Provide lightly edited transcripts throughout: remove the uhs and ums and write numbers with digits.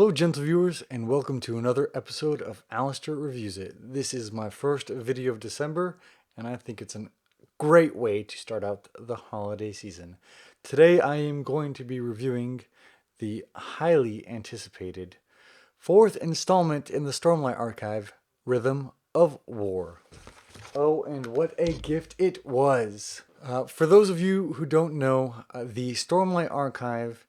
Hello gentle viewers and welcome to another episode of Alistair Reviews It. This is my first video of December and I think it's a great way to start out the holiday season. Today I am going to be reviewing the highly anticipated fourth installment in the Stormlight archive, Rhythm of War. Oh, and what a gift it was! For those of you who don't know, the Stormlight archive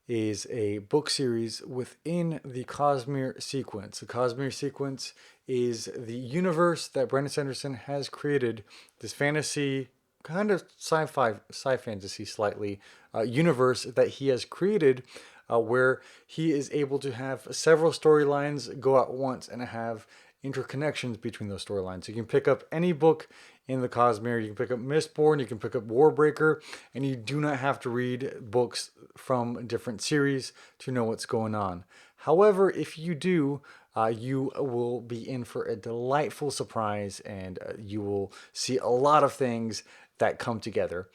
is a book series within the Cosmere sequence. The Cosmere sequence is the universe that Brandon Sanderson has created, this fantasy, kind of sci-fantasy slightly, universe that he has created where he is able to have several storylines go at once and have interconnections between those storylines. You can pick up any book in the Cosmere. You can pick up Mistborn, you can pick up Warbreaker, and you do not have to read books from different series to know what's going on. However, if you do, you will be in for a delightful surprise and you will see a lot of things that come together.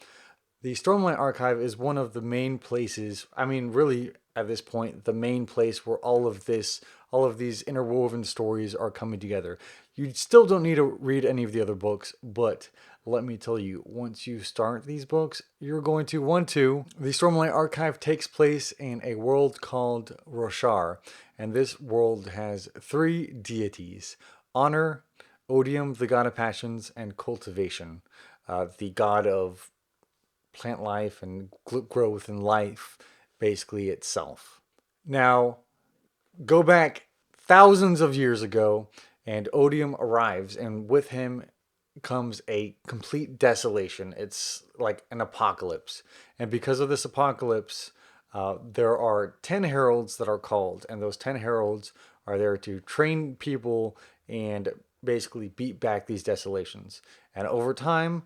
The Stormlight Archive is one of the main places, I mean really at this point, the main place where all of these interwoven stories are coming together. You still don't need to read any of the other books, but let me tell you, once you start these books, you're going to want to. The Stormlight Archive takes place in a world called Roshar, and this world has three deities: Honor, Odium, the god of passions, and Cultivation, the god of plant life and growth and life, basically itself. Now, go back thousands of years ago, and Odium arrives, and with him comes a complete desolation. It's like an apocalypse. And because of this apocalypse, there are 10 heralds that are called, and those 10 heralds are there to train people and basically beat back these desolations. And over time,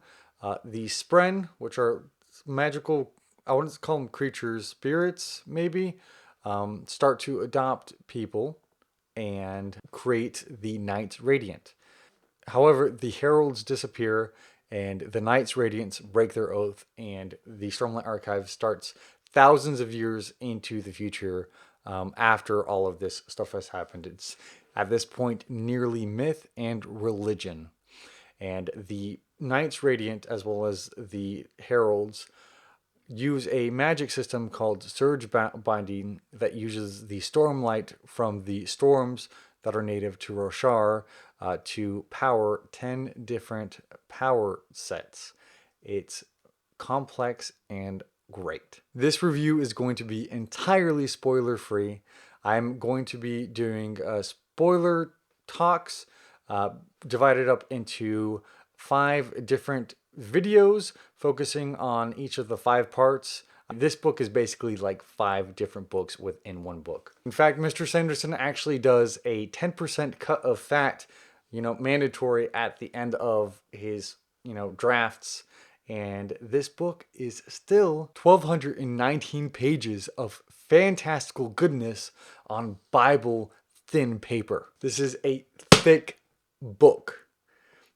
the Spren, which are magical, I wouldn't call them creatures, spirits maybe, start to adopt people and create the Knights Radiant. However, the heralds disappear and the Knights Radiants break their oath, and the Stormlight Archive starts thousands of years into the future after all of this stuff has happened. It's at this point nearly myth and religion. And the Knights Radiant, as well as the heralds, use a magic system called Surge Binding that uses the Stormlight from the storms that are native to Roshar to power 10 different power sets. It's complex and great. This review is going to be entirely spoiler free. I'm going to be doing spoiler talks divided up into 5 different videos focusing on each of the 5 parts. This book is basically like 5 different books within one book. In fact, Mr. Sanderson actually does a 10% cut of fat, mandatory at the end of his, drafts. And this book is still 1,219 pages of fantastical goodness on Bible thin paper. This is a thick book.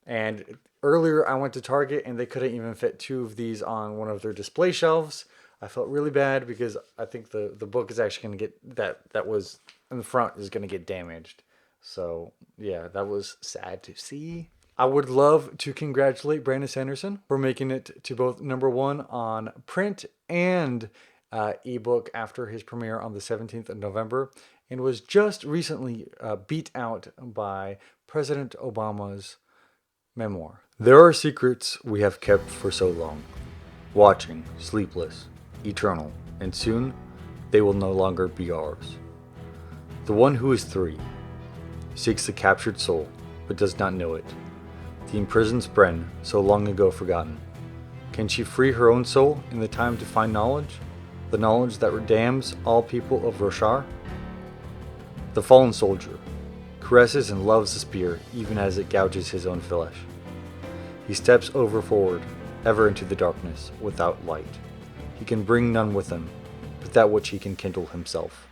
And earlier I went to Target and they couldn't even fit 2 of these on one of their display shelves. I felt really bad because I think the book is actually going to get, that was in the front is going to get damaged. So yeah, that was sad to see. I would love to congratulate Brandon Sanderson for making it to both #1 on print and ebook after his premiere on the 17th of November, and was just recently beat out by President Obama's memoir. There are secrets we have kept for so long, watching, sleepless, eternal, and soon they will no longer be ours. The one who is 3 seeks the captured soul, but does not know it. The imprisoned Spren, so long ago forgotten. Can she free her own soul in the time to find knowledge? The knowledge that damns all people of Roshar? The fallen soldier caresses and loves the spear even as it gouges his own flesh. He steps forward, ever into the darkness, without light. He can bring none with him, but that which he can kindle himself.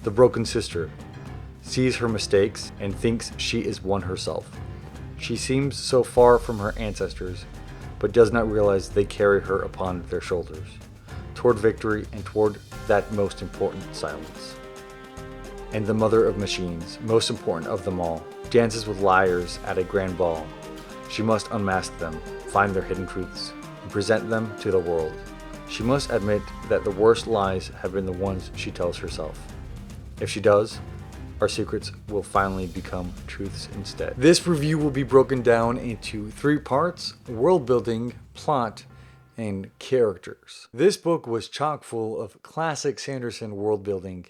The broken sister sees her mistakes and thinks she is one herself. She seems so far from her ancestors, but does not realize they carry her upon their shoulders, toward victory and toward that most important silence. and the mother of machines, most important of them all, dances with liars at a grand ball. She must unmask them, find their hidden truths, and present them to the world. She must admit that the worst lies have been the ones she tells herself. If she does, our secrets will finally become truths instead. This review will be broken down into 3 parts: world building, plot, and characters. This book was chock full of classic Sanderson world building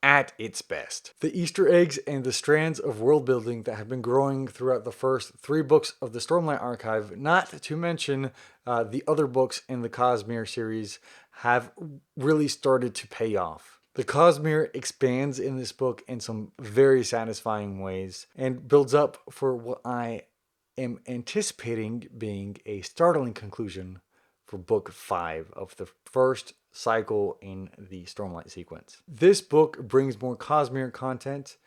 at its best. The Easter eggs and the strands of world building that have been growing throughout the first 3 books of the Stormlight archive, not to mention the other books in the Cosmere series, have really started to pay off. The Cosmere expands in this book in some very satisfying ways and builds up for what I am anticipating being a startling conclusion for book 5 of the first cycle in the Stormlight sequence. This book brings more Cosmere content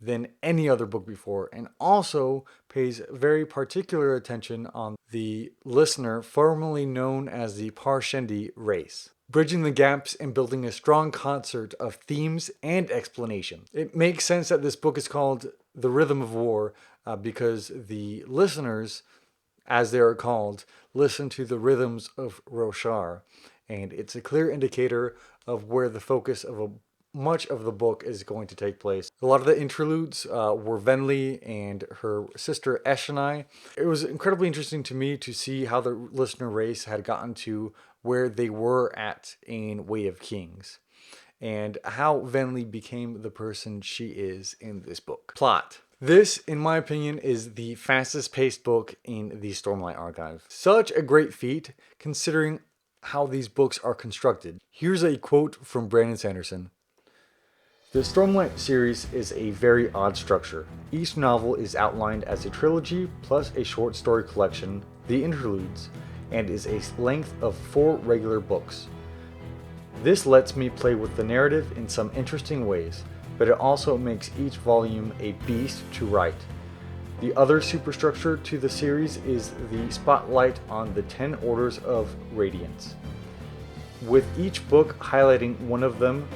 than any other book before, and also pays very particular attention on the listener formerly known as the Parshendi race, bridging the gaps and building a strong concert of themes and explanation. It makes sense that this book is called The Rhythm of War because the listeners, as they are called, listen to the rhythms of Roshar, and it's a clear indicator of where the focus of much of the book is going to take place. A lot of the interludes were Venli and her sister Eshonai. It was incredibly interesting to me to see how the listener race had gotten to where they were at in Way of Kings, and how Venli became the person she is in this book. Plot. This, in my opinion, is the fastest paced book in the Stormlight archive. Such a great feat, considering how these books are constructed. Here's a quote from Brandon Sanderson. The Stormlight series is a very odd structure. Each novel is outlined as a trilogy plus a short story collection, the interludes, and is a length of 4 regular books. This lets me play with the narrative in some interesting ways, but it also makes each volume a beast to write. The other superstructure to the series is the spotlight on the 10 Orders of Radiance, with each book highlighting one of them,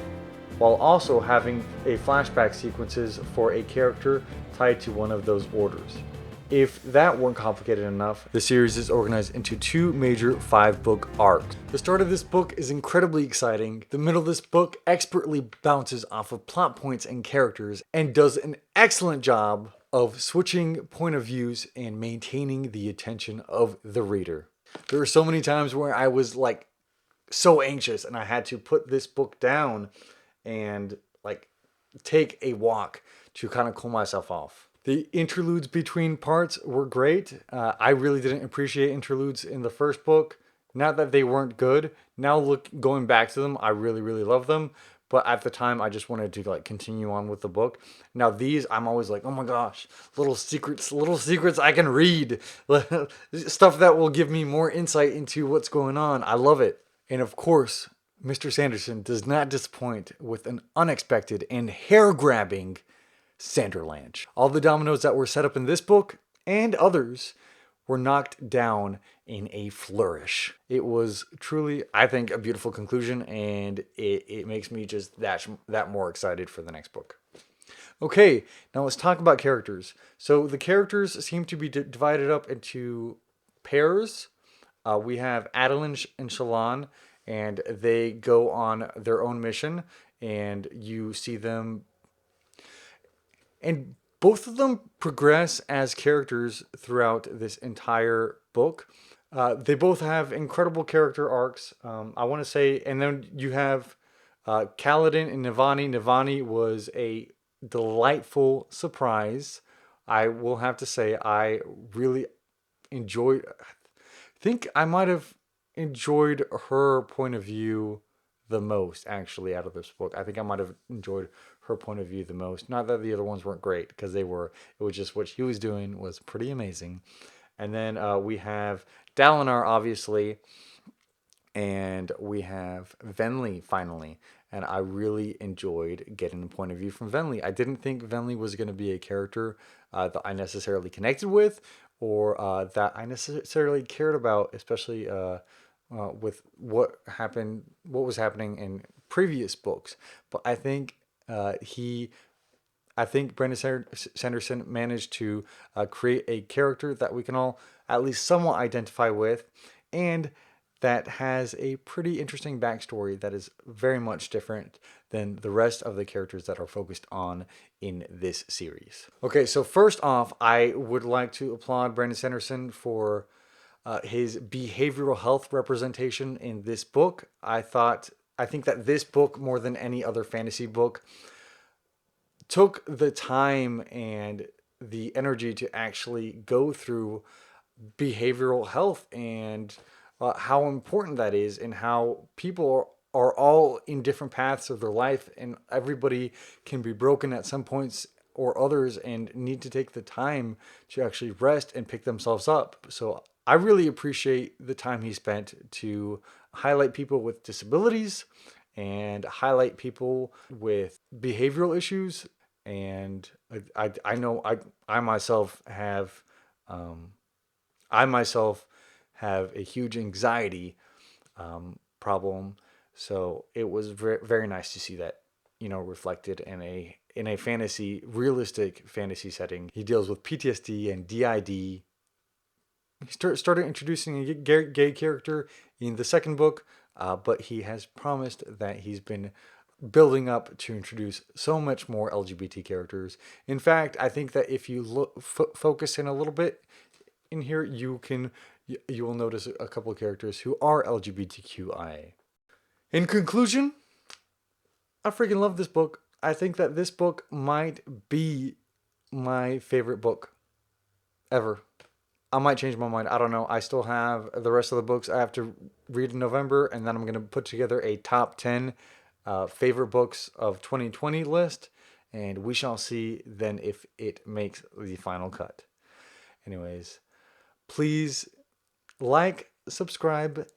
while also having a flashback sequences for a character tied to one of those orders. If that weren't complicated enough, the series is organized into 2 major 5-book arcs. The start of this book is incredibly exciting. The middle of this book expertly bounces off of plot points and characters and does an excellent job of switching point of views and maintaining the attention of the reader. There were so many times where I was like so anxious and I had to put this book down and like take a walk to kind of cool myself off. The interludes between parts were great. I really didn't appreciate interludes in the first book. Not that they weren't good. Now going back to them, I really, really love them. But at the time, I just wanted to like continue on with the book. Now these, I'm always like, oh my gosh, little secrets I can read. Stuff that will give me more insight into what's going on. I love it. And of course, Mr. Sanderson does not disappoint with an unexpected and hair-grabbing Sanderlanche. All the dominoes that were set up in this book and others were knocked down in a flourish. It was truly, I think, a beautiful conclusion, and it makes me just that more excited for the next book. Okay, now let's talk about characters. So the characters seem to be divided up into pairs. We have Adalyn and Shallan, and they go on their own mission, and you see them, and both of them progress as characters throughout this entire book. They both have incredible character arcs. I want to say, and then you have Kaladin and Navani. Navani was a delightful surprise. I will have to say, I really enjoyed. I think I might have enjoyed her point of view the most, actually, out of this book. I think I might have enjoyed her point of view the most. Not that the other ones weren't great, because they were. It was just what she was doing was pretty amazing. And then we have Dalinar, obviously, and we have Venli, finally. And I really enjoyed getting the point of view from Venli. I didn't think Venli was going to be a character that I necessarily connected with, or that I necessarily cared about, especially with what was happening in previous books. But I think he I think Sanderson managed to create a character that we can all at least somewhat identify with, and that has a pretty interesting backstory that is very much different than the rest of the characters that are focused on in this series. Okay, so first off, I would like to applaud Brandon Sanderson for his behavioral health representation in this book. I think that this book, more than any other fantasy book, took the time and the energy to actually go through behavioral health and how important that is, and how people are all in different paths of their life, and everybody can be broken at some points or others and need to take the time to actually rest and pick themselves up. So I really appreciate the time he spent to highlight people with disabilities and highlight people with behavioral issues. And I know I myself have um, I myself have a huge anxiety problem, so it was very nice to see that, you know, reflected in a fantasy, realistic fantasy setting. He deals with PTSD and DID. He started introducing a gay character in the second book, but he has promised that he's been building up to introduce so much more LGBT characters. In fact, I think that if you focus in a little bit in here, you will notice a couple of characters who are LGBTQIA. In conclusion, I freaking love this book. I think that this book might be my favorite book ever. I might change my mind. I don't know. I still have the rest of the books I have to read in November, and then I'm going to put together a top 10 favorite books of 2020 list, and we shall see then if it makes the final cut. Anyways, please like, subscribe,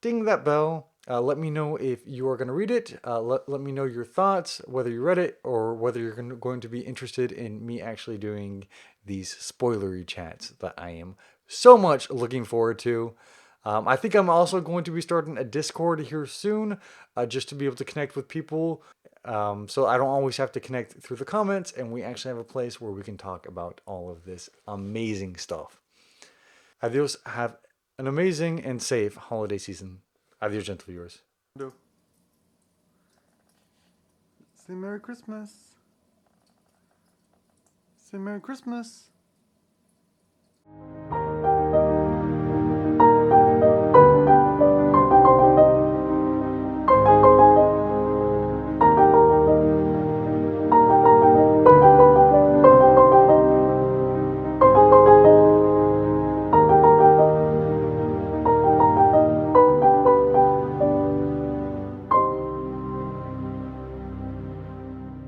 ding that bell. Let me know if you are going to read it. Let me know your thoughts, whether you read it or whether you're going to be interested in me actually doing these spoilery chats that I am so much looking forward to. I think I'm also going to be starting a Discord here soon, just to be able to connect with people. So I don't always have to connect through the comments, and we actually have a place where we can talk about all of this amazing stuff. Adios. Have an amazing and safe holiday season. Adios, gentle viewers. No. Say Merry Christmas. Say Merry Christmas.